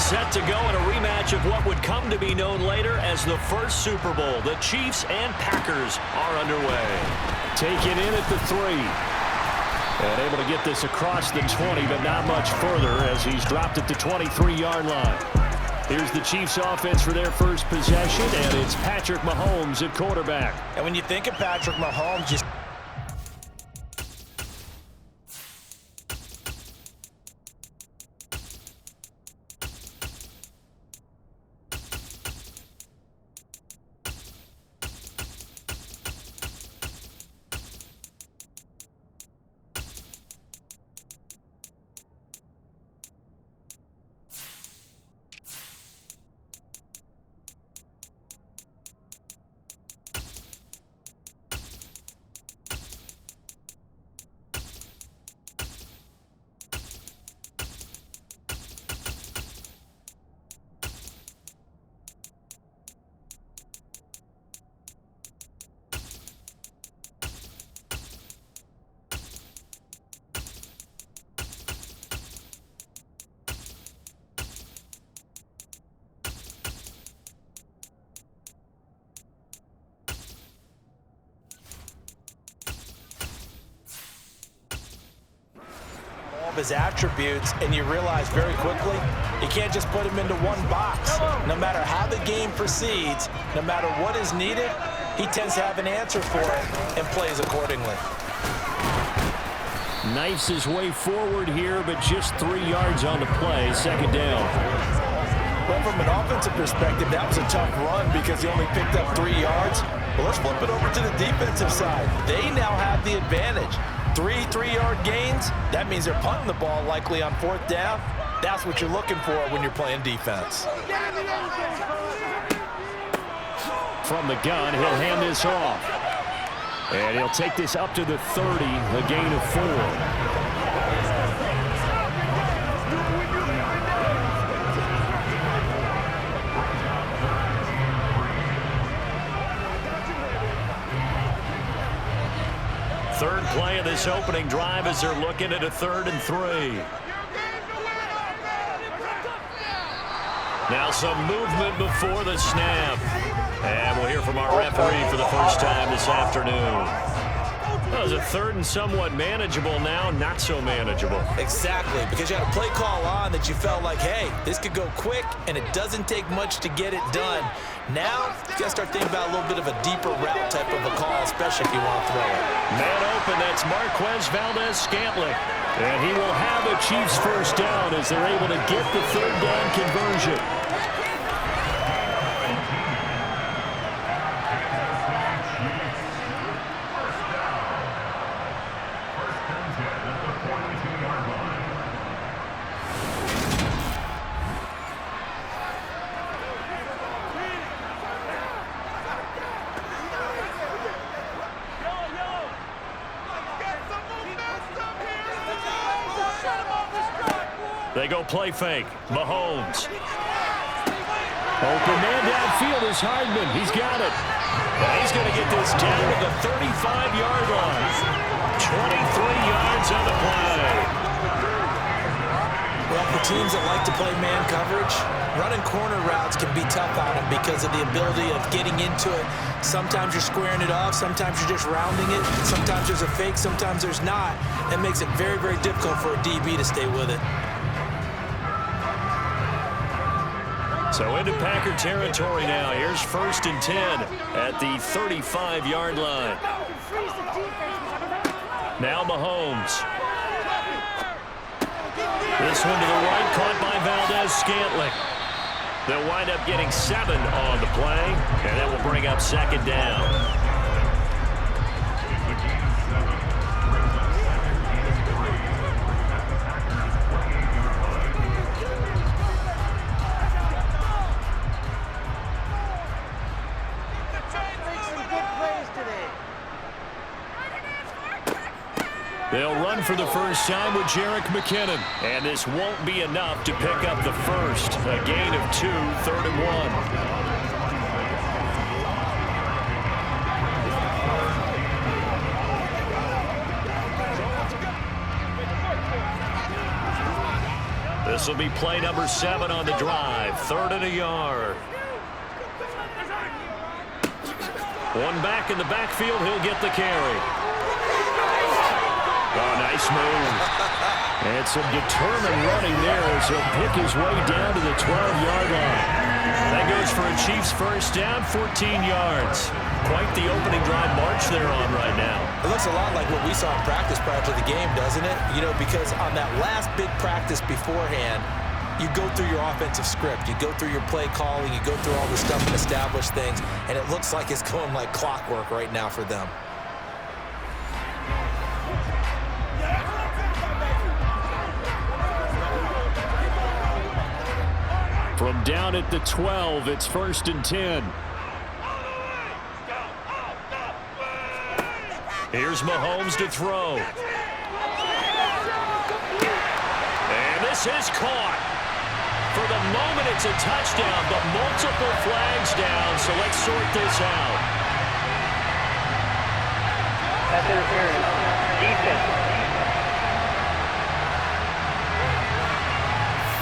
Set to go in a rematch of what would come to be known later as the first Super Bowl. The Chiefs and Packers are underway. Taken in at the 3. And able to get this across the 20, but not much further as he's dropped at the 23-yard line. Here's the Chiefs offense for their first possession, and it's Patrick Mahomes at quarterback. And when you think of Patrick Mahomes, just his attributes, and you realize very quickly you can't just put him into one box. No matter how the game proceeds, no matter what is needed, he tends to have an answer for it and plays accordingly. Knifes his way forward here, but just 3 yards on the play. Second down. Well, from an offensive perspective, that was a tough run because he only picked up 3 yards. Well, let's flip it over to the defensive side. They now have the advantage. 3 3-yard gains, that means they're punting the ball likely on 4th down. That's what you're looking for when you're playing defense. From the gun, he'll hand this off. And he'll take this up to the 30, a gain of 4. Third play of this opening drive as they're looking at a 3rd and 3. Now some movement before the snap. And we'll hear from our referee for the first time this afternoon. That was a 3rd and somewhat manageable, now not so manageable. Exactly, because you had a play call on that you felt like, hey, this could go quick, and it doesn't take much to get it done. Now, you got to start thinking about a little bit of a deeper route type of a call, especially if you want to throw it. Man open, that's Marquez Valdez-Scantling. And he will have a Chiefs first down as they're able to get the 3rd down conversion. They go play fake. Mahomes. Open man downfield is Hardman. He's got it. And he's going to get this down to the 35-yard line. 23 yards on the play. Well, for teams that like to play man coverage, running corner routes can be tough on them because of the ability of getting into it. Sometimes you're squaring it off. Sometimes you're just rounding it. Sometimes there's a fake. Sometimes there's not. That makes it very, very difficult for a DB to stay with it. So into Packer territory now. Here's 1st and 10 at the 35-yard line. Now Mahomes. This one to the right, caught by Valdez-Scantling. They'll wind up getting 7 on the play, and that will bring up 2nd down. They'll run for the first time with Jerick McKinnon. And this won't be enough to pick up the first. A gain of 2, 3rd and 1. This will be play number 7 on the drive. 3rd and a yard. One back in the backfield. He'll get the carry. Oh, nice move. And some determined running there as he'll pick his way down to the 12-yard line. That goes for a Chiefs first down, 14 yards. Quite the opening drive march they're on right now. It looks a lot like what we saw in practice prior to the game, doesn't it? You know, because on that last big practice beforehand, you go through your offensive script. You go through your play calling. You go through all the stuff and establish things. And it looks like it's going like clockwork right now for them. From down at the 12, it's 1st and 10. Here's Mahomes to throw. And this is caught. For the moment, it's a touchdown, but multiple flags down, so let's sort this out. That's interference. Defense.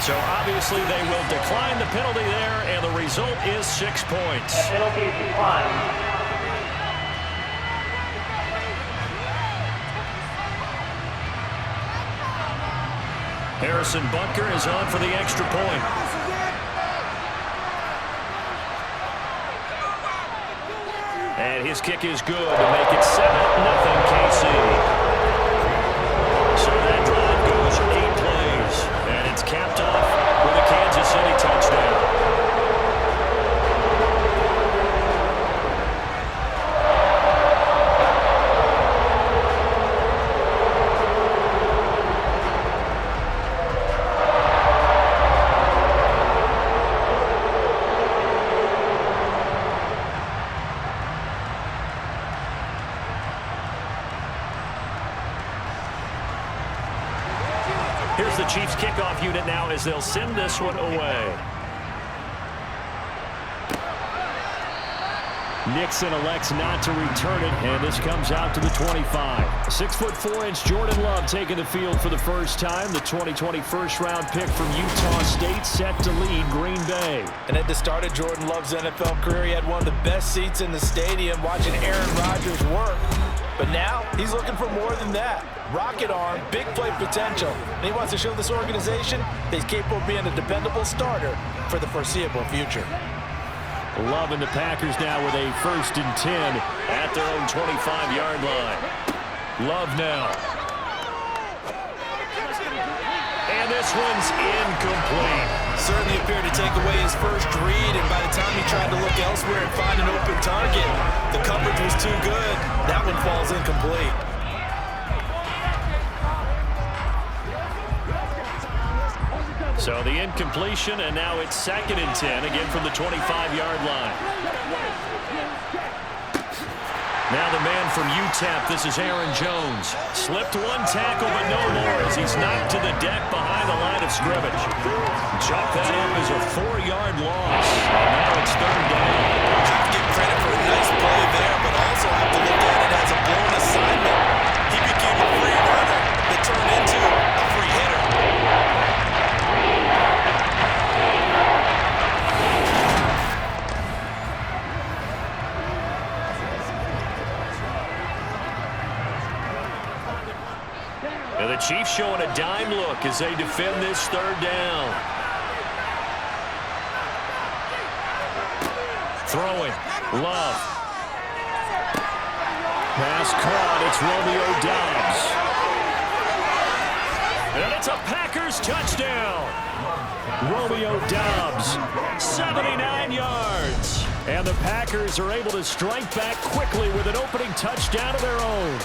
So obviously they will decline the penalty there, and the result is 6 points. That penalty is declined. Harrison Butker is on for the extra point. And his kick is good to make it 7-0 KC. So that drive goes 8 plays, and it's capped off with a Kansas City touchdown. Here's the Chiefs kickoff unit now as they'll send this one away. Nixon elects not to return it, and this comes out to the 25. 6'4" Jordan Love taking the field for the first time. The 2020 first-round pick from Utah State set to lead Green Bay. And at the start of Jordan Love's NFL career, he had one of the best seats in the stadium watching Aaron Rodgers work. But now he's looking for more than that. Rocket arm, big play potential. And he wants to show this organization that he's capable of being a dependable starter for the foreseeable future. Love and the Packers now with a 1st and 10 at their own 25-yard line. Love now. And this one's incomplete. Certainly appeared to take away his first read, and by the time he tried to look elsewhere and find an open target, the coverage was too good. That one falls incomplete. So the incompletion, and now it's 2nd and 10, again from the 25-yard line. Now the man from UTEP, this is Aaron Jones. Slipped one tackle, but no more as he's knocked to the deck behind the line of scrimmage. Chalk that up as a 4-yard loss, and now it's 3rd down. Have to give credit for a nice play there, but also have to look at it as a blown assignment. He became a free runner that turned into a free hitter. And the Chiefs showing a dime look as they defend this 3rd down. Throwing. Love. Pass caught. It's Romeo Doubs. And it's a Packers touchdown. Romeo Doubs, 79 yards. And the Packers are able to strike back quickly with an opening touchdown of their own.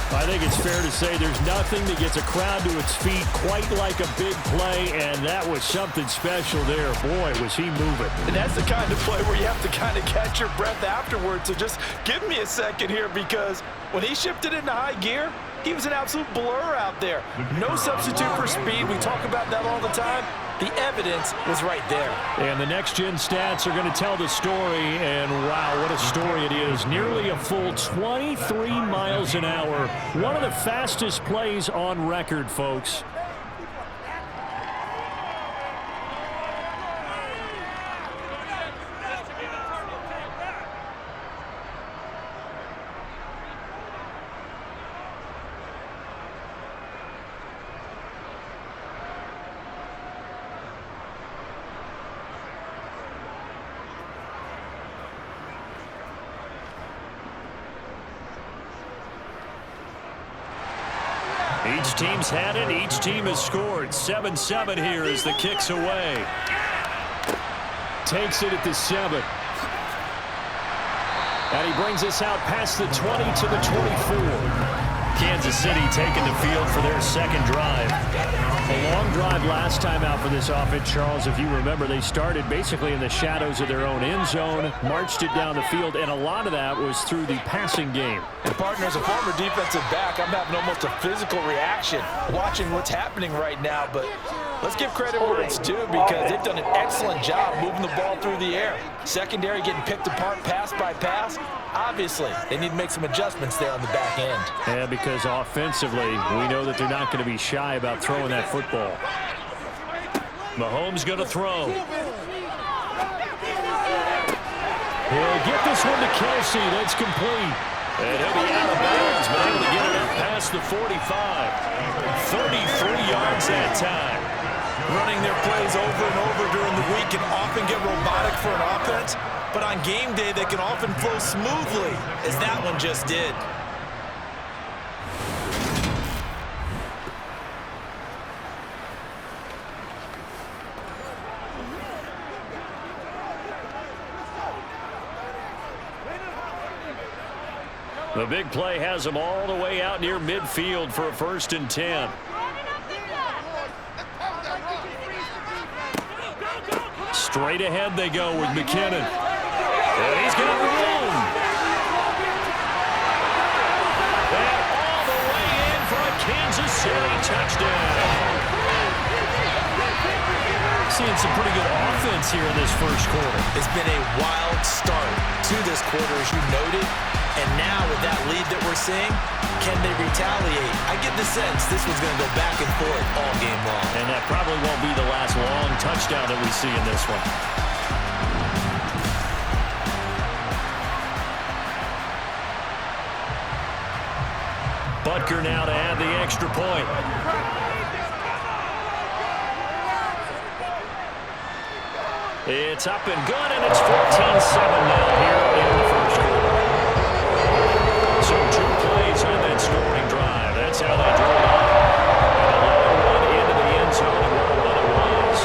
I think it's fair to say there's nothing that gets a crowd to its feet quite like a big play, and that was something special there. Boy, was he moving. And that's the kind of play where you have to kind of catch your breath afterwards. So just give me a second here, because when he shifted into high gear, he was an absolute blur out there. No substitute for speed. We talk about that all the time. The evidence was right there. And the next-gen stats are going to tell the story, and wow, what a story it is. Nearly a full 23 miles an hour. One of the fastest plays on record, folks. Each team's had it. Each team has scored. 7-7 here as the kick's away. Takes it at the 7. And he brings us out past the 20 to the 24. Kansas City taking the field for their second drive. A long drive last time out for this offense, Charles. If you remember, they started basically in the shadows of their own end zone, marched it down the field, and a lot of that was through the passing game. And partner, as a former defensive back, I'm having almost a physical reaction watching what's happening right now. But let's give credit where it's due, because they've done an excellent job moving the ball through the air. Secondary getting picked apart pass by pass. Obviously, they need to make some adjustments there on the back end. Yeah, because offensively, we know that they're not going to be shy about throwing that football. Mahomes going to throw. He'll get this one to Kelsey. That's complete. And he'll be out of bounds, but able to get it up past the 45. 33 yards that time. Running their plays over and over during the week can often get robotic for an offense, but on game day they can often flow smoothly, as that one just did. The big play has them all the way out near midfield for a 1st and 10. Straight ahead they go with McKinnon. And he's got room. And all the way in for a Kansas City touchdown. Seeing some pretty good offense here in this first quarter. It's been a wild start to this quarter, as you noted. And now with that lead that we're seeing, can they retaliate? I get the sense this one's going to go back and forth all game long. And that probably won't be the last long touchdown that we see in this one. Butker now to add the extra point. It's up and good, and it's 14-7 now here in the first quarter. So 2 plays on that scoring drive. That's how they drew it up. And 11-1 into the end zone, and what it was.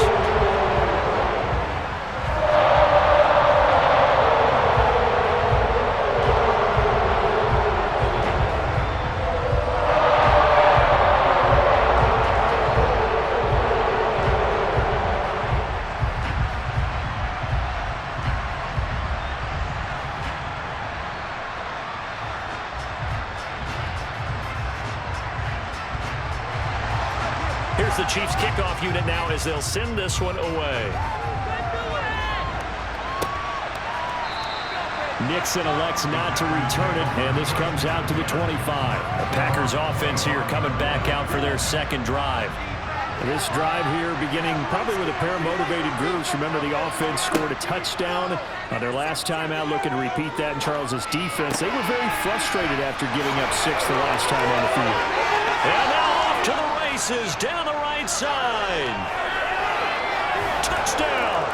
Here's the Chiefs kickoff unit now as they'll send this one away. Nixon elects not to return it, and this comes out to the 25. The Packers offense here coming back out for their second drive. This drive here beginning probably with a pair of motivated groups. Remember, the offense scored a touchdown on their last time out, looking to repeat that in Charles's defense. They were very frustrated after giving up 6 the last time on the field. And now off to the races down the right side. Touchdown!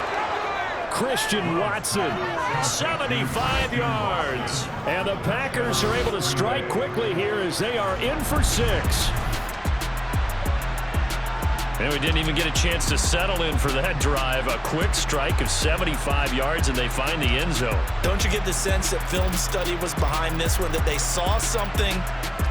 Christian Watson, 75 yards. And the Packers are able to strike quickly here as they are in for 6. And we didn't even get a chance to settle in for that drive. A quick strike of 75 yards, and they find the end zone. Don't you get the sense that film study was behind this one, that they saw something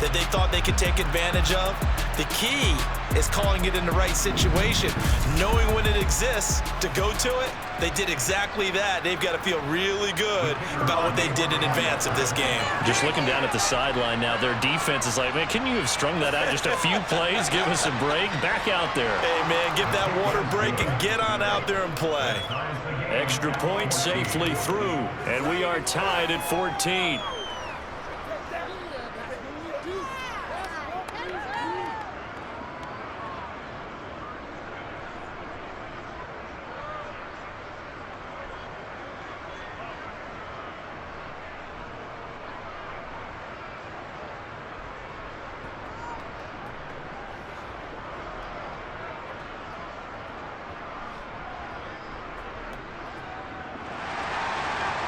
that they thought they could take advantage of? The key is calling it in the right situation, knowing when it exists to go to it. They did exactly that. They've got to feel really good about what they did in advance of this game. Just looking down at the sideline now, their defense is like, man, can you have strung that out just a few plays? Give us a break. Back out there. Hey, man, give that water break and get on out there and play. Extra point safely through, and we are tied at 14.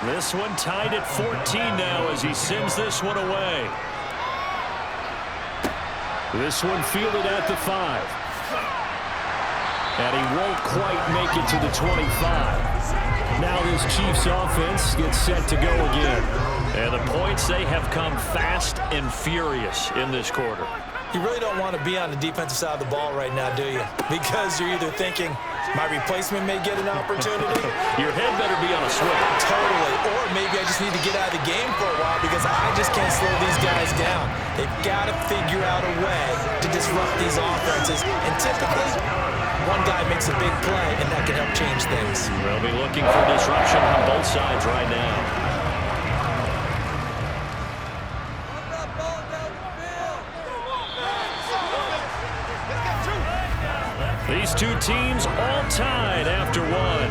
This one tied at 14 now as he sends this one away. This one fielded at the 5. And he won't quite make it to the 25. Now this Chiefs offense gets set to go again. And the points, they have come fast and furious in this quarter. You really don't want to be on the defensive side of the ball right now, do you? Because you're either thinking, my replacement may get an opportunity. Your head better be on a swivel. Totally. Or maybe I just need to get out of the game for a while because I just can't slow these guys down. They've got to figure out a way to disrupt these offenses. And typically, one guy makes a big play, and that can help change things. They'll be looking for disruption on both sides right now. These two teams all tied after one.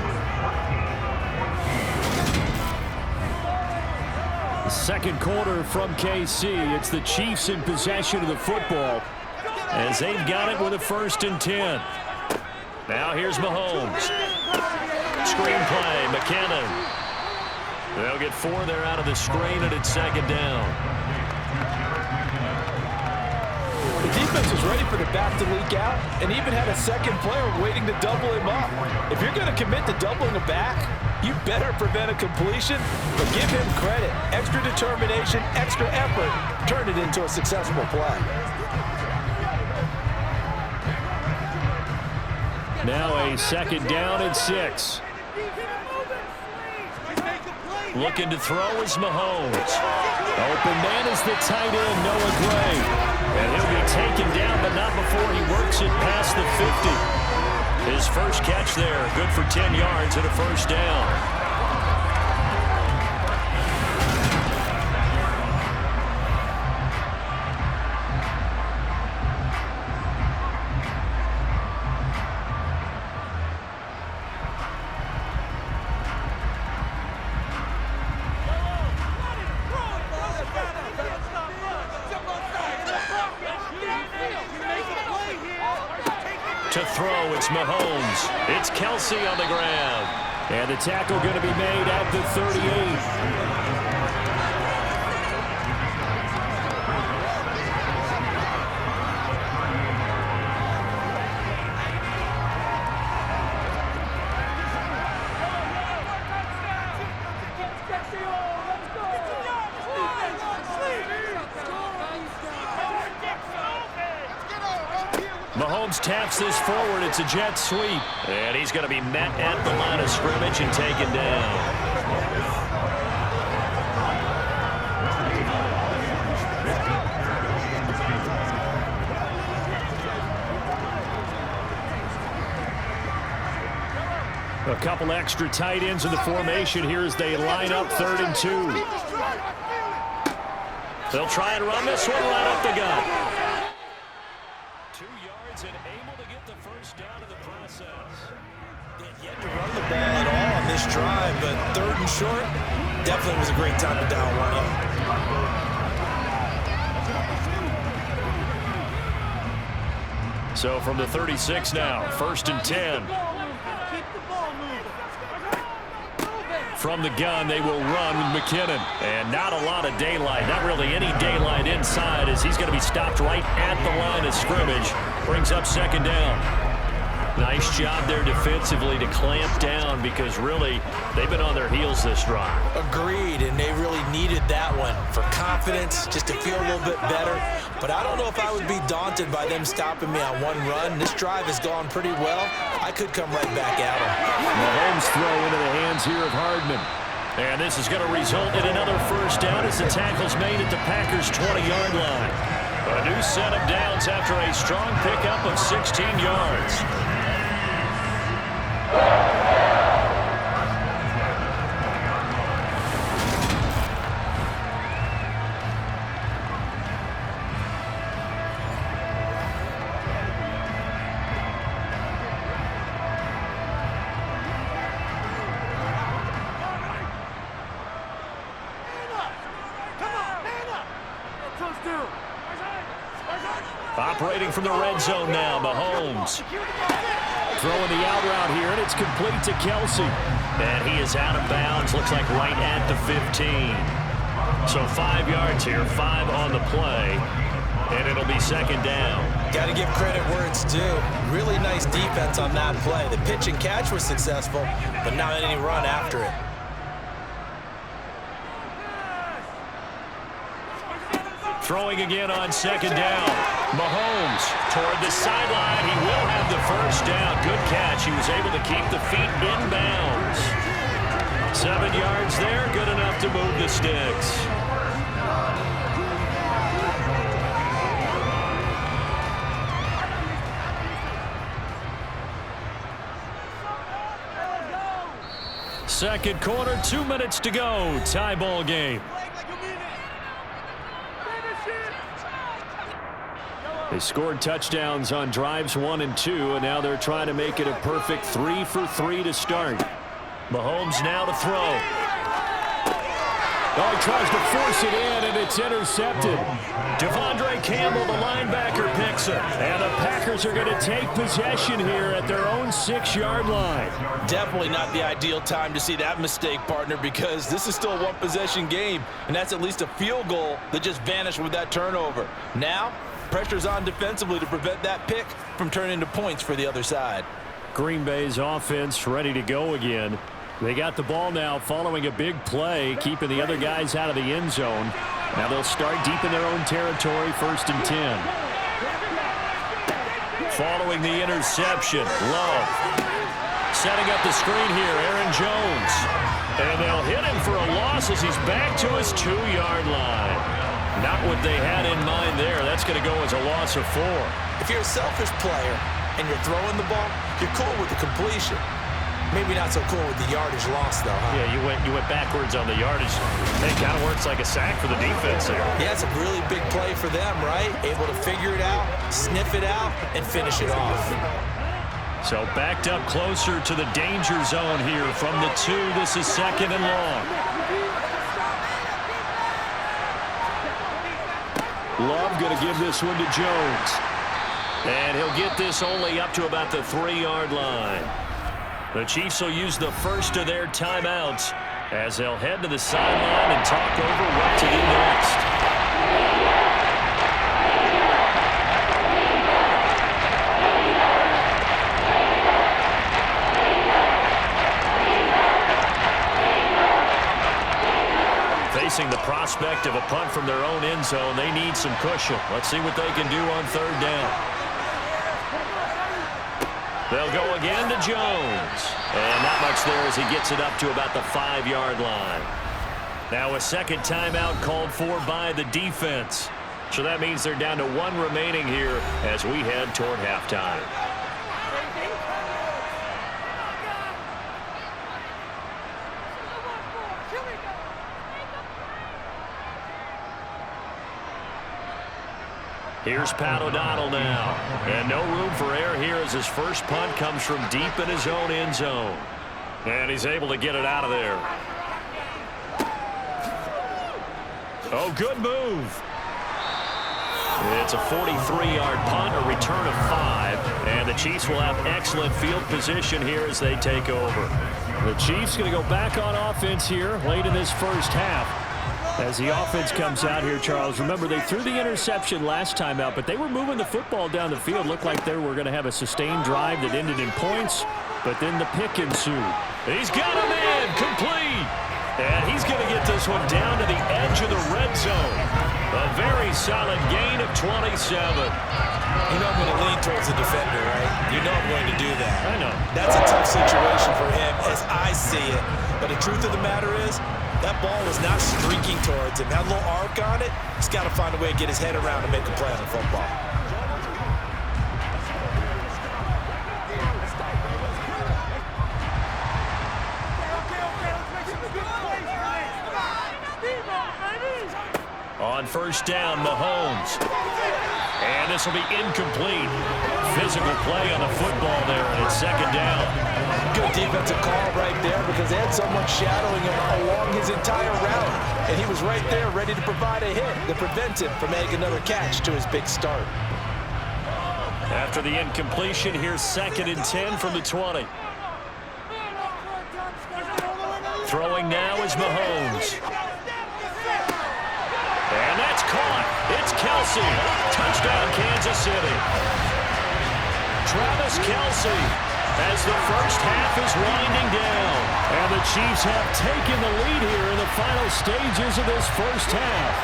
The second quarter from KC. It's the Chiefs in possession of the football as they've got it with a 1st and 10. Now here's Mahomes. Screen play, McKinnon. They'll get 4 there out of the screen, and it's 2nd down. The defense was ready for the back to leak out and even had a second player waiting to double him up. If you're going to commit to doubling a back, you better prevent a completion, but give him credit. Extra determination, extra effort, turn it into a successful play. Now a 2nd down and 6. Looking to throw is Mahomes. Open man is the tight end, Noah Gray. And he'll be taken down, but not before he works it past the 50. His first catch there, good for 10 yards and a 1st down. To throw, it's Mahomes. It's Kelsey on the ground. And the tackle going to be made at the 38. Mahomes taps this forward. It's a jet sweep. And he's going to be met at the line of scrimmage and taken down. A couple extra tight ends in the formation here as they line up 3rd and 2. They'll try and run this one right up the gut. 2 yards and able to get the 1st down in the process. Yet to run the ball at all on this drive, but 3rd and short, definitely was a great time to dial one up. So from the 36 now, 1st and 10. From the gun, they will run with McKinnon. And not a lot of daylight, not really any daylight inside as he's going to be stopped right at the line of scrimmage. Brings up 2nd down. Nice job there defensively to clamp down because really they've been on their heels this drive. Agreed, and they really needed that one for confidence, just to feel a little bit better. But I don't know if I would be daunted by them stopping me on one run. This drive has gone pretty well. I could come right back at them. Mahomes throw into the hands here of Hardman. And this is going to result in another 1st down as the tackle's made at the Packers' 20-yard line. A new set of downs after a strong pickup of 16 yards. Operating from the red zone now, Mahomes. Throwing the out route here, and it's complete to Kelsey. And he is out of bounds, looks like right at the 15. So 5 yards here, 5 on the play. And it'll be second down. Got to give credit where it's due. Really nice defense on that play. The pitch and catch was successful, but not any run after it. Throwing again on second down. Mahomes toward the sideline. He will have the first down. Good catch. He was able to keep the feet in bounds. 7 yards there. Good enough to move the sticks. Second quarter, 2 minutes to go. Tie ball game. They scored touchdowns on drives 1 and 2, and now they're trying to make it a perfect 3 for 3 to start. Mahomes now to throw. Oh, he tries to force it in, and it's intercepted. Devondre Campbell, the linebacker, picks it. And the Packers are going to take possession here at their own 6-yard line. Definitely not the ideal time to see that mistake, partner, because this is still a one-possession game, and that's at least a field goal that just vanished with that turnover. Now, pressure's on defensively to prevent that pick from turning into points for the other side. Green Bay's offense ready to go again. They got the ball now following a big play, keeping the other guys out of the end zone. Now they'll start deep in their own territory, 1st and 10. Following the interception, Love. Setting up the screen here, Aaron Jones. And they'll hit him for a loss as he's back to his 2-yard line. Not what they had in mind there. That's going to go as a loss of 4. If you're a selfish player and you're throwing the ball, you're cool with the completion. Maybe not so cool with the yardage loss, though, huh? Yeah, you went backwards on the yardage. It kind of works like a sack for the defense there. Yeah, it's a really big play for them, right? Able to figure it out, sniff it out, and finish it off. So backed up closer to the danger zone here from the 2. This is 2nd and long. Love going to give this one to Jones. And he'll get this only up to about the 3-yard line. The Chiefs will use the first of their timeouts as they'll head to the sideline and talk over what to do next. Facing the prospect of a punt from their own end zone, they need some cushion. Let's see what they can do on 3rd down. They'll go again to Jones. And not much there as he gets it up to about the 5-yard line. Now a second timeout called for by the defense. So that means they're down to 1 remaining here as we head toward halftime. Here's Pat O'Donnell now. And no room for error here as his first punt comes from deep in his own end zone. And he's able to get it out of there. Oh, good move. It's a 43-yard punt, a return of 5. And the Chiefs will have excellent field position here as they take over. The Chiefs going to go back on offense here late in this first half. As the offense comes out here, Charles, remember they threw the interception last time out, but they were moving the football down the field. Looked like they were going to have a sustained drive that ended in points, but then the pick ensued. He's got him in, complete. And he's going to get this one down to the edge of the red zone. A very solid gain of 27. You know I'm going to lean towards the defender, right? You know I'm going to do that. I know. That's a tough situation for him as I see it. But the truth of the matter is, that ball was not streaking towards him. Had a little arc on it. He's got to find a way to get his head around and make a play on the football. On 1st down, Mahomes. And this will be incomplete. Physical play on the football there, and it's 2nd down. Good defensive call right there because they had someone shadowing him along his entire route. And he was right there ready to provide a hit to prevent him from making another catch to his big start. After the incompletion, here's 2nd and 10 from the 20. Throwing now is Mahomes. And that's caught. It's Kelce. Touchdown, Kansas City. Travis Kelce as the first half is winding down. And the Chiefs have taken the lead here in the final stages of this first half.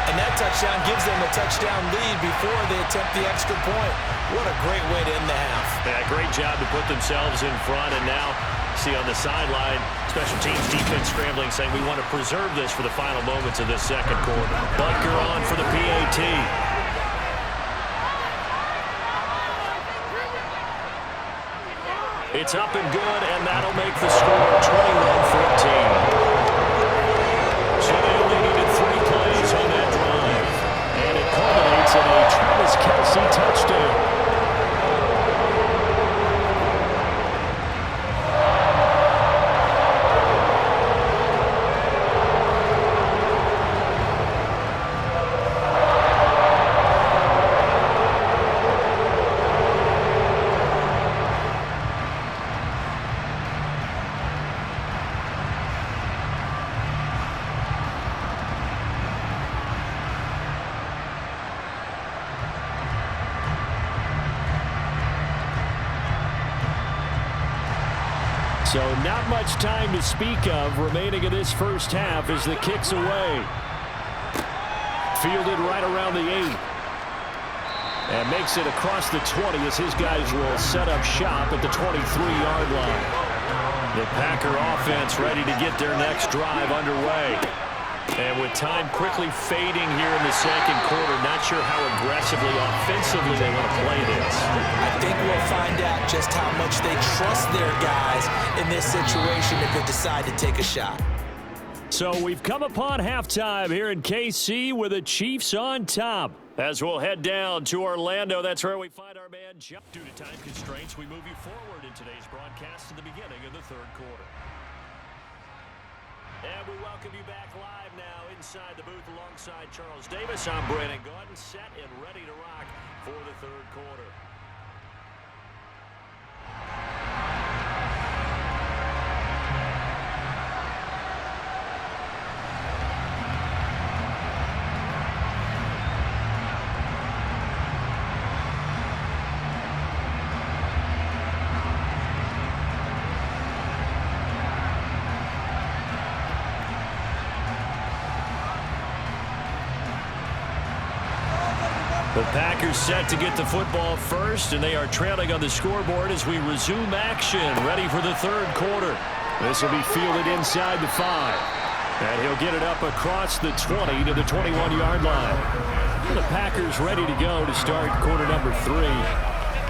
And that touchdown gives them a touchdown lead before they attempt the extra point. What a great way to end the half. Yeah, great job to put themselves in front. And now, see on the sideline, special teams defense scrambling, saying we want to preserve this for the final moments of this second quarter. Butker on for the PAT. It's up and good, and that'll make the score 21-14. So they only needed 3 plays on that drive. And it culminates in a Travis Kelce touchdown. So not much time to speak of remaining in this first half as the kick's away. Fielded right around the 8. And makes it across the 20 as his guys will set up shop at the 23-yard line. The Packer offense ready to get their next drive underway. And with time quickly fading here in the second quarter, not sure how aggressively, offensively they want to play this. I think we'll find out just how much they trust their guys in this situation if they decide to take a shot. So we've come upon halftime here in KC with the Chiefs on top. As we'll head down to Orlando, that's where we find our man John. Due to time constraints, we move you forward in today's broadcast to the beginning of the third quarter. And we welcome you back live now inside the booth alongside Charles Davis. I'm Brandon Gordon, set and ready to rock for the third quarter. The Packers set to get the football first, and they are trailing on the scoreboard as we resume action, ready for the third quarter. This will be fielded inside the 5. And he'll get it up across the 20 to the 21-yard line. The Packers ready to go to start quarter number 3.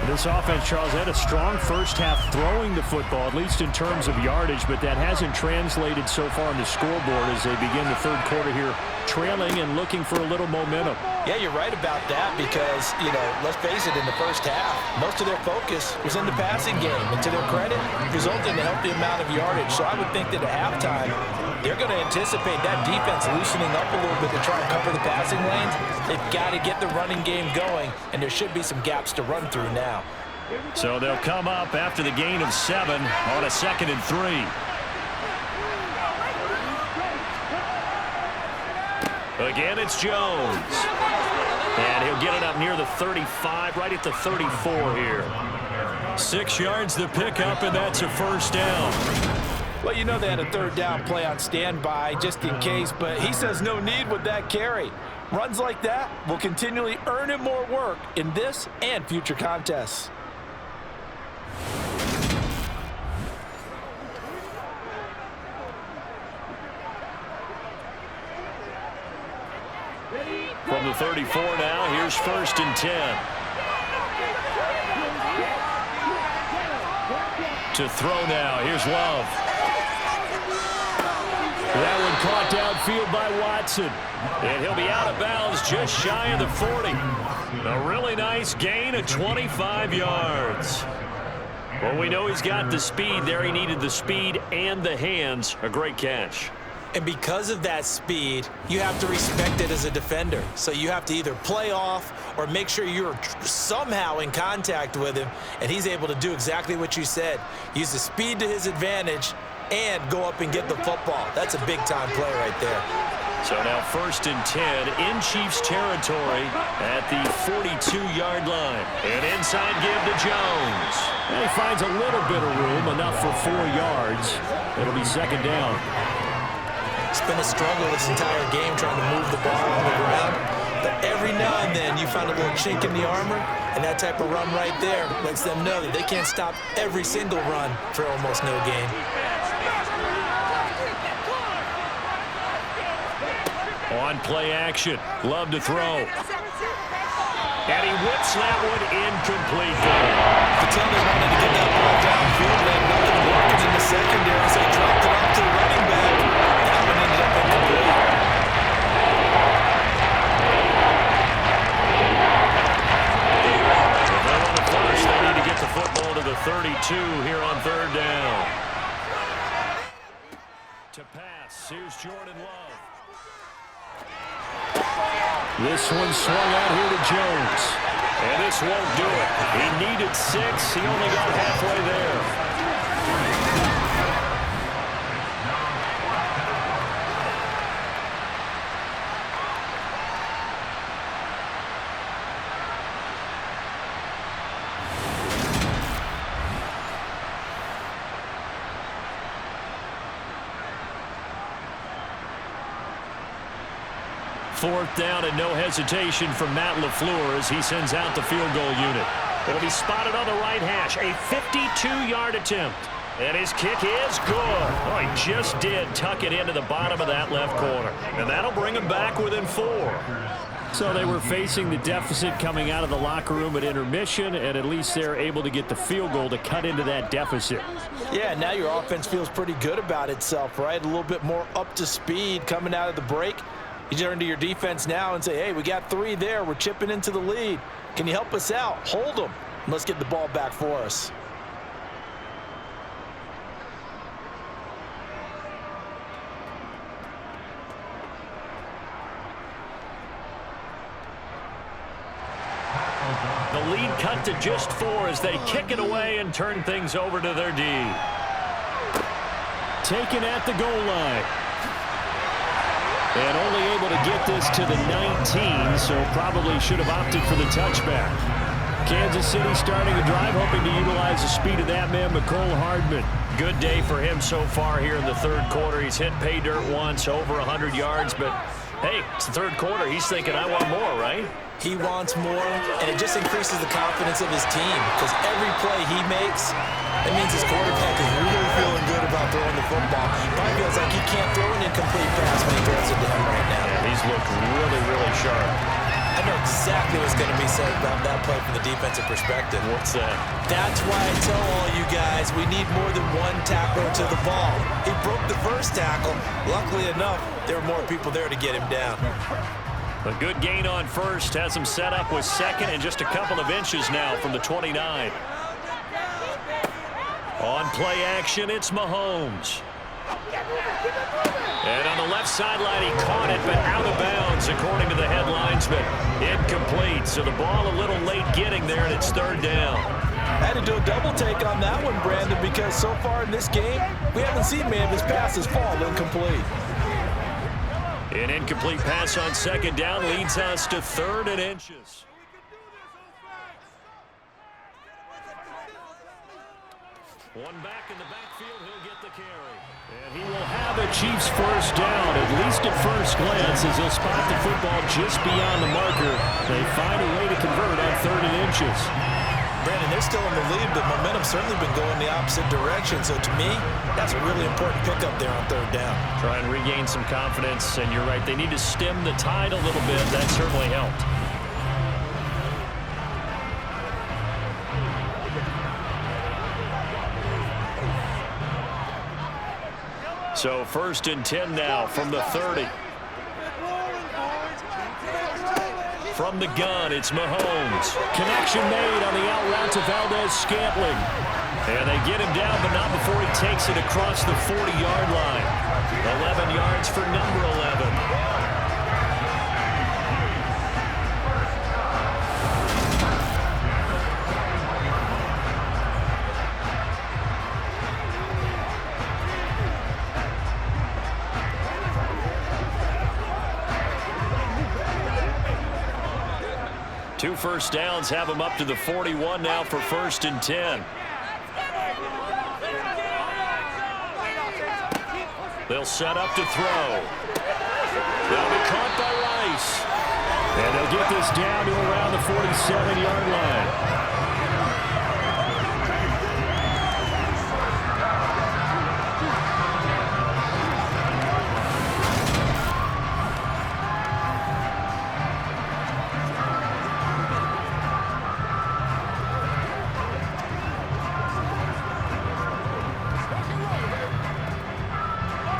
This offense, Charles, had a strong first half throwing the football, at least in terms of yardage, but that hasn't translated so far on the scoreboard as they begin the third quarter here, trailing and looking for a little momentum. Yeah, you're right about that because, let's face it, in the first half, most of their focus was in the passing game. And to their credit, resulted in a healthy amount of yardage. So I would think that at halftime, they're going to anticipate that defense loosening up a little bit to try and cover the passing lanes. They've got to get the running game going, and there should be some gaps to run through now. So they'll come up after the gain of 7 on a 2nd and 3. Again, it's Jones. And he'll get it up near the 35, right at the 34 here. 6 yards the pickup, and that's a first down. Well, they had a third down play on standby just in case, but he says no need with that carry. Runs like that will continually earn him more work in this and future contests. From the 34 now, here's 1st and 10. To throw now, here's Love. That one caught downfield by Watson. And he'll be out of bounds just shy of the 40. A really nice gain of 25 yards. Well, we know he's got the speed there. He needed the speed and the hands. A great catch. And because of that speed, you have to respect it as a defender. So you have to either play off or make sure you're somehow in contact with him, and he's able to do exactly what you said. Use the speed to his advantage and go up and get the football. That's a big-time play right there. So now 1st and 10 in Chiefs territory at the 42-yard line. An inside give to Jones. And he finds a little bit of room, enough for 4 yards. It'll be 2nd down. It's been a struggle this entire game trying to move the ball on the ground. But every now and then you find a little chink in the armor, and that type of run right there lets them know that they can't stop every single run for almost no gain. On play action, Love to throw. And he whips that one incomplete. The Tellers wanted to get that ball downfield. They had nothing working in the secondary, so they dropped it off to the running back. That one ended up incomplete. If they want it first, they need to get the football to the 32 here on 3rd down. To pass, here's Jordan Love. This one swung out here to Jones. And this won't do it. He needed 6. He only got halfway there. Fourth down and no hesitation from Matt LaFleur as he sends out the field goal unit. It'll be spotted on the right hash. A 52-yard attempt. And his kick is good. Oh, he just did tuck it into the bottom of that left corner. And that'll bring him back within 4. So they were facing the deficit coming out of the locker room at intermission, and at least they're able to get the field goal to cut into that deficit. Yeah, now your offense feels pretty good about itself, right? A little bit more up to speed coming out of the break. You turn to your defense now and say, hey, we got 3 there. We're chipping into the lead. Can you help us out? Hold them. Let's get the ball back for us. The lead cut to just 4 as they kick it away and turn things over to their D. Taken at the goal line. And only able to get this to the 19, so probably should have opted for the touchback. Kansas City starting a drive, hoping to utilize the speed of that man, Mecole Hardman. Good day for him so far here in the 3rd quarter. He's hit pay dirt once, over 100 yards, but hey, it's the 3rd quarter. He's thinking, I want more, right? He wants more, and it just increases the confidence of his team because every play he makes, it means his quarterback is really feeling good about throwing the football. Probably feels like he can't throw an incomplete pass when he throws it to him right now. Yeah, he's looked really, really sharp. I know exactly what's going to be said about that play from the defensive perspective. What's that? That's why I tell all you guys we need more than one tackler to the ball. He broke the first tackle. Luckily enough, there were more people there to get him down. A good gain on first has him set up with 2nd and just a couple of inches now from the 29. On play action, it's Mahomes. And on the left sideline, he caught it, but out of bounds, according to the head linesman. Incomplete, so the ball a little late getting there, and it's 3rd down. I had to do a double take on that one, Brandon, because so far in this game, we haven't seen many of his passes fall incomplete. An incomplete pass on 2nd down leads us to 3rd and inches. One back in the backfield, he'll get the carry. And he will have a Chiefs first down, at least at first glance, as he'll spot the football just beyond the marker. They find a way to convert on 3rd and inches. Brandon, they're still in the lead, but momentum's certainly been going the opposite direction. So to me, that's a really important pickup there on 3rd down. Try and regain some confidence, and you're right, they need to stem the tide a little bit. That certainly helped. So 1st and 10 now from the 30. From the gun, it's Mahomes. Connection made on the out route to Valdez-Scantling. And they get him down, but not before he takes it across the 40-yard line. 11 yards for number 11. 2 first downs have them up to the 41 now for 1st and 10. They'll set up to throw. They'll be caught by Rice. And they'll get this down to around the 47-yard line.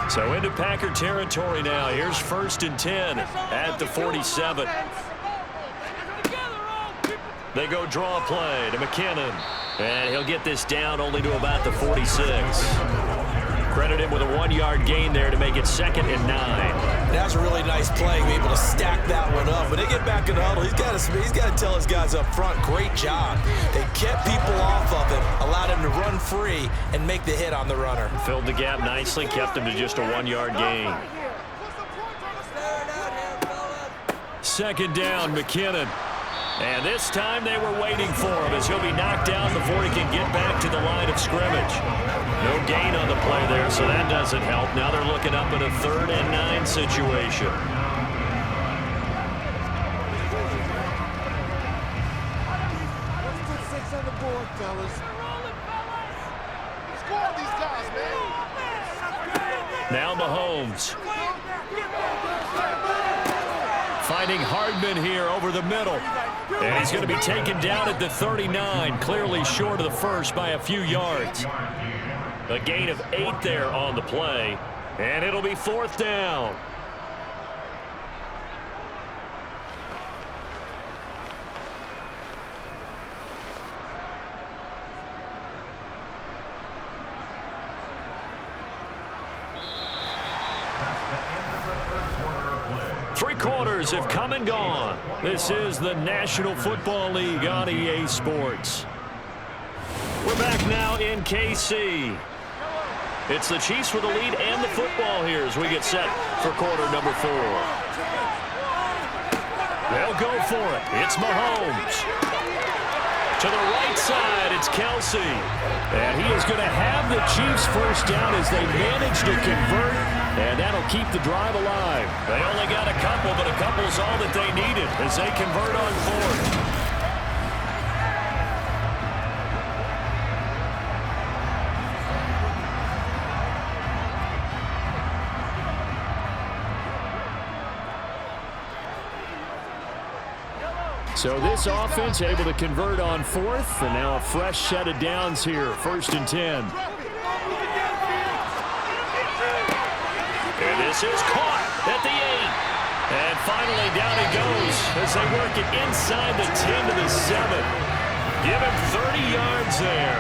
So into Packer territory now. Here's 1st and 10 at the 47. They go draw play to McKinnon. And he'll get this down only to about the 46. Credit him with a 1-yard gain there to make it 2nd and 9. That was a really nice play, be able to stack that one up. When they get back in the huddle, he's got to tell his guys up front, great job. They kept people off of him, allowed him to run free and make the hit on the runner. Filled the gap nicely, kept him to just a 1-yard gain. 2nd down, McKinnon. And this time they were waiting for him as he'll be knocked down before he can get back to the line of scrimmage. No gain on the play there, so that doesn't help. Now they're looking up at a 3rd and 9 situation. Let's put 6 on the board, fellas. Score these guys, man. Now Mahomes. Finding Hardman here over the middle. And he's going to be taken down at the 39, clearly short of the first by a few yards. A gain of 8 there on the play, and it'll be 4th down. Three quarters have come and gone. This is the National Football League on EA Sports. We're back now in KC. It's the Chiefs with the lead and the football here as we get set for quarter number 4. They'll go for it. It's Mahomes. To the right side, it's Kelsey. And he is going to have the Chiefs first down as they manage to convert, and that'll keep the drive alive. They only got a couple, but a couple's all that they needed as they convert on 4th. So this offense able to convert on 4th, and now a fresh set of downs here, 1st and 10. And this is caught at the 8. And finally down he goes as they work it inside the 10 to the 7. Give him 30 yards there.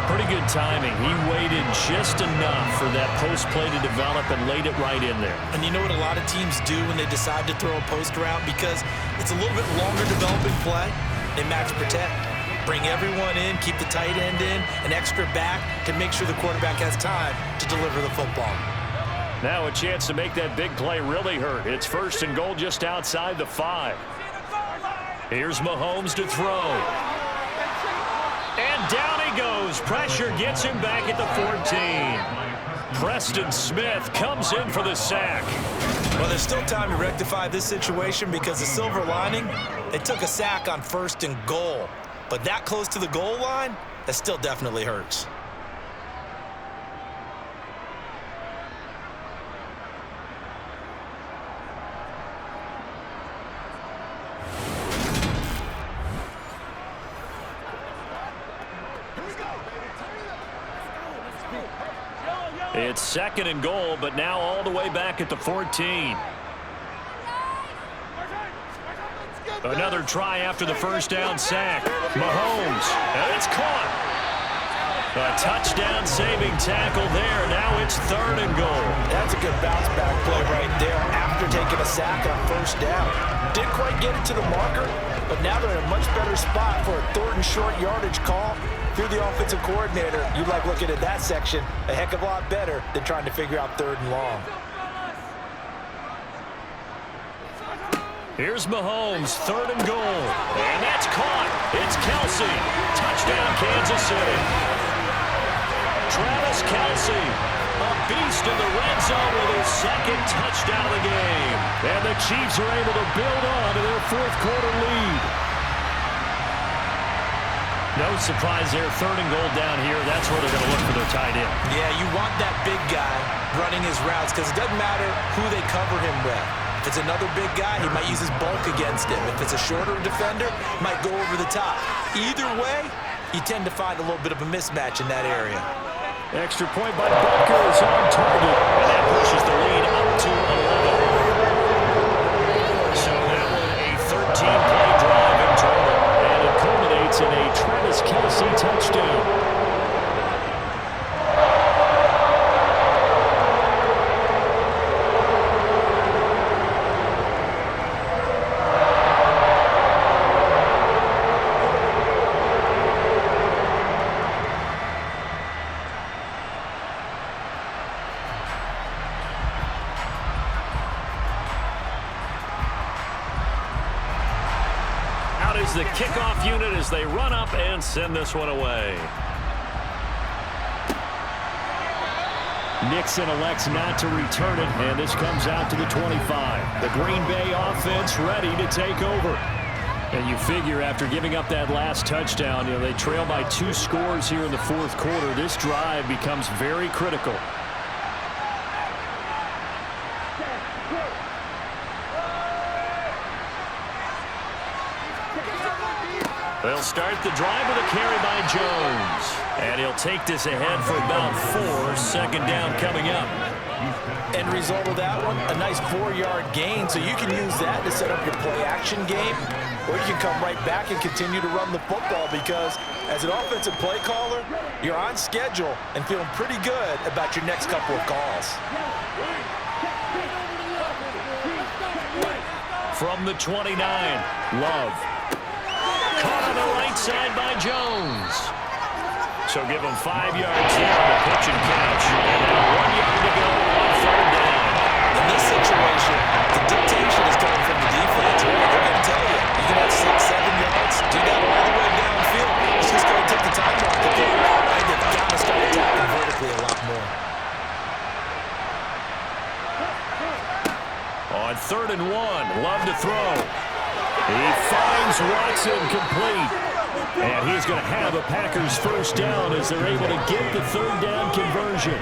Pretty good timing. He waited just enough for that post play to develop and laid it right in there. And you know what a lot of teams do when they decide to throw a post route? Because it's a little bit longer developing play. They max protect. Bring everyone in, keep the tight end in, an extra back to make sure the quarterback has time to deliver the football. Now a chance to make that big play really hurt. It's 1st and goal just outside the 5. Here's Mahomes to throw. And down he goes. Pressure gets him back at the 14. Preston Smith comes in for the sack. Well, there's still time to rectify this situation because the silver lining, they took a sack on 1st and goal. But that close to the goal line, that still definitely hurts. It's 2nd and goal, but now all the way back at the 14. Another try after the first down sack. Mahomes, and it's caught. A touchdown saving tackle there. Now it's 3rd and goal. That's a good bounce back play right there after taking a sack on 1st down. Didn't quite get it to the marker, but now they're in a much better spot for a 3rd and short yardage call. If you're the offensive coordinator, you like looking at that section a heck of a lot better than trying to figure out 3rd and long. Here's Mahomes, 3rd and goal. And that's caught. It's Kelsey. Touchdown, Kansas City. Travis Kelsey, a beast in the red zone with his 2nd touchdown of the game. And the Chiefs are able to build on to their 4th quarter lead. No surprise there, 3rd and goal down here. That's where they're going to look for their tight end. Yeah, you want that big guy running his routes because it doesn't matter who they cover him with. If it's another big guy, he might use his bulk against him. If it's a shorter defender, might go over the top. Either way, you tend to find a little bit of a mismatch in that area. Extra point by Butker is on target. And that pushes the lead up to 11. So that one a 13-play drive in total. And it culminates in a Travis Kelsey touchdown. Is the kickoff unit as they run up and send this one away. Nixon elects not to return it, and this comes out to the 25. The Green Bay offense ready to take over. And you figure after giving up that last touchdown, they trail by 2 scores here in the 4th quarter. This drive becomes very critical. They'll start the drive with a carry by Jones. And he'll take this ahead for about 4. 2nd down coming up. End result of that one, a nice 4-yard gain. So you can use that to set up your play-action game, or you can come right back and continue to run the football because as an offensive play caller, you're on schedule and feeling pretty good about your next couple of calls. From the 29, Love. Caught on the right side by Jones. So give him 5 yards there on the pitch and catch. And now 1 yard to go on 3rd down. In this situation, the dictation is coming from the defense. They're going to tell you, you can have 6, 7 yards, do that all the way downfield. It's just going to take the time off the game. I think they've got to start attacking vertically a lot more. On 3rd and 1, Love to throw. He finds Watson complete. And he's going to have a Packers 1st down as they're able to get the 3rd down conversion.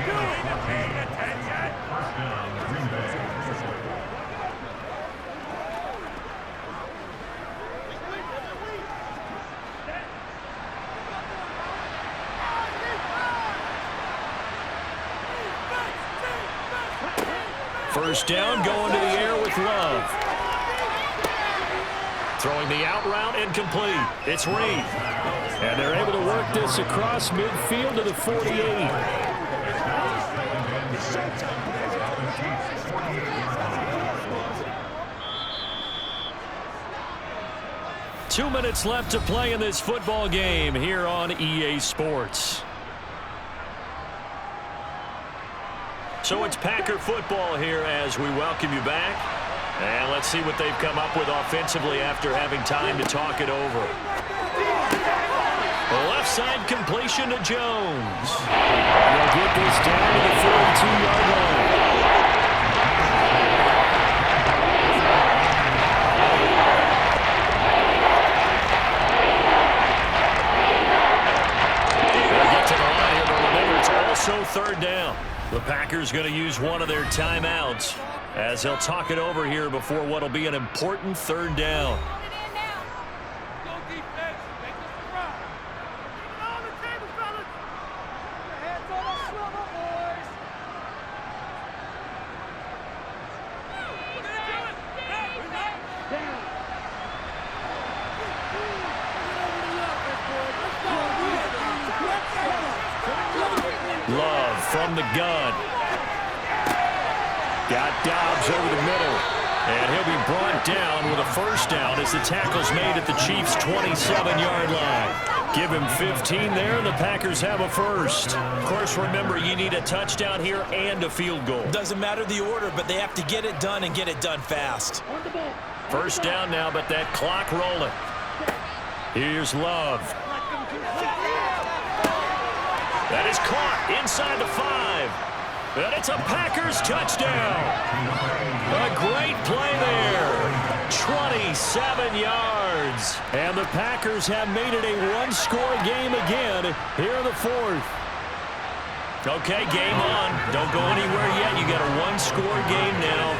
First down going to the air with Love. Throwing the out route incomplete. It's Reed. And they're able to work this across midfield to the 48. 2 minutes left to play in this football game here on EA Sports. So it's Packer football here as we welcome you back. And let's see what they've come up with offensively after having time to talk it over. The left side completion to Jones. They'll get this down to the 42-yard line. They'll get to the line here, but remember, it's also 3rd down. The Packers going to use one of their timeouts as they'll talk it over here before what will be an important 3rd down. Love from the gun. Got Dobbs over the middle. And he'll be brought down with a 1st down as the tackle's made at the Chiefs' 27-yard line. Give him 15 there, and the Packers have a 1st. Of course, remember, you need a touchdown here and a field goal. Doesn't matter the order, but they have to get it done and get it done fast. First down now, but that clock rolling. Here's Love. That is caught inside the 5. And it's a Packers touchdown. A great play there. 27 yards. And the Packers have made it a one-score game again here in the 4th. Okay, game on. Don't go anywhere yet. You got a one-score game now.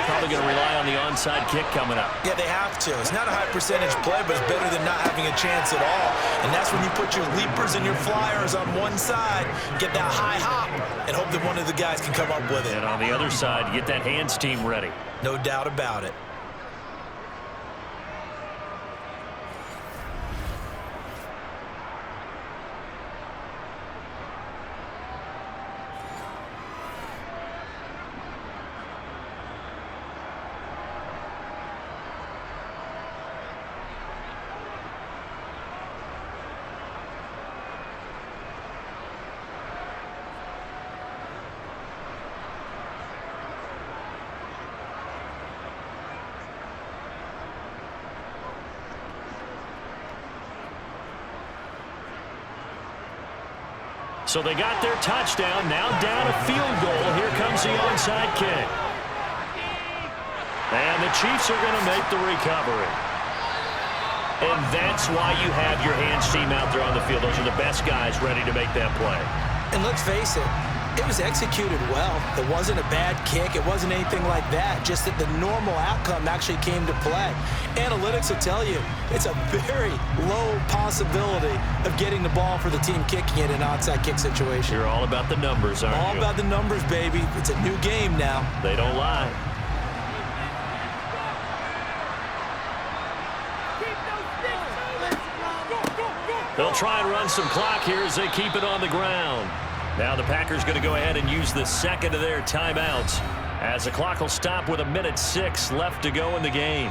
Probably going to rely on the onside kick coming up. Yeah, they have to. It's not a high percentage play, but it's better than not having a chance at all. And that's when you put your leapers and your flyers on one side, get that high hop, and hope that one of the guys can come up with it. And on the other side, get that hands team ready. No doubt about it. So they got their touchdown, now down a field goal. Here comes the onside kick. And the Chiefs are going to make the recovery. And that's why you have your hands team out there on the field. Those are the best guys ready to make that play. And let's face it, it was executed well. It wasn't a bad kick. It wasn't anything like that. Just that the normal outcome actually came to play. Analytics will tell you it's a very low possibility of getting the ball for the team kicking it in an onside kick situation. You're all about the numbers, aren't you? All about the numbers, baby. It's a new game now. They don't lie. They'll try and run some clock here as they keep it on the ground. Now the Packers going to go ahead and use the second of their timeouts as the clock will stop with 1:06 left to go in the game.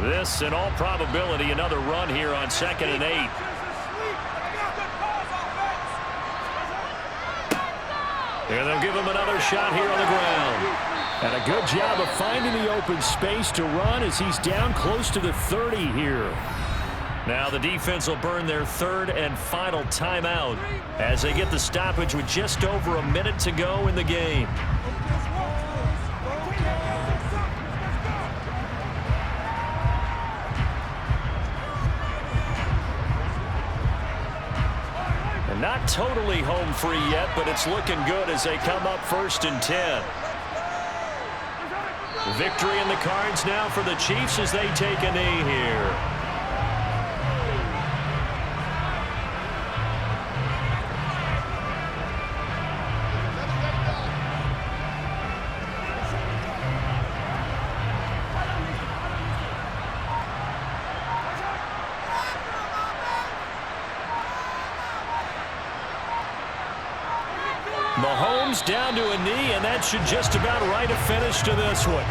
This, in all probability, another run here on 2nd and 8. And they'll give him another shot here on the ground. And a good job of finding the open space to run as he's down close to the 30 here. Now the defense will burn their third and final timeout as they get the stoppage with just over a minute to go in the game. Not totally home free yet, but it's looking good as they come up 1st and 10. Victory in the cards now for the Chiefs as they take a knee here. Mahomes down to a knee, and that should just about write a finish to this one.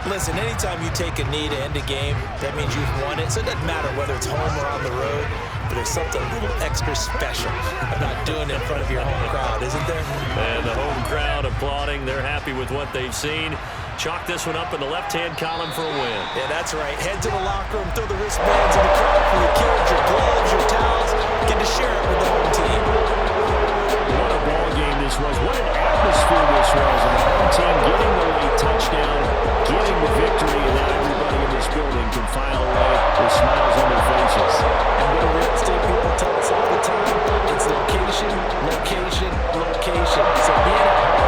Listen, anytime you take a knee to end a game, that means you've won it. So it doesn't matter whether it's home or on the road, but there's something a little extra special about doing it in front of your home crowd, isn't there? And the home crowd applauding. They're happy with what they've seen. Chalk this one up in the left-hand column for a win. Yeah, that's right. Head to the locker room, throw the wristbands in the crowd for your kids, your gloves, your towels. Get to share it with the home team. What a ball game this was. What an atmosphere this was. And the home team getting the late touchdown, getting the victory, and now everybody in this building can file away with smiles on their faces. And what do real estate people tell us all the time? It's location, location, location. So being at home,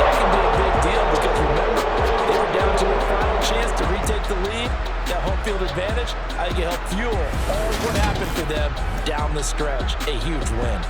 that can be a big deal because remember, they were down to their final chance to retake the lead. That home field advantage, I think it helped fuel all what happened for them down the stretch. A huge win.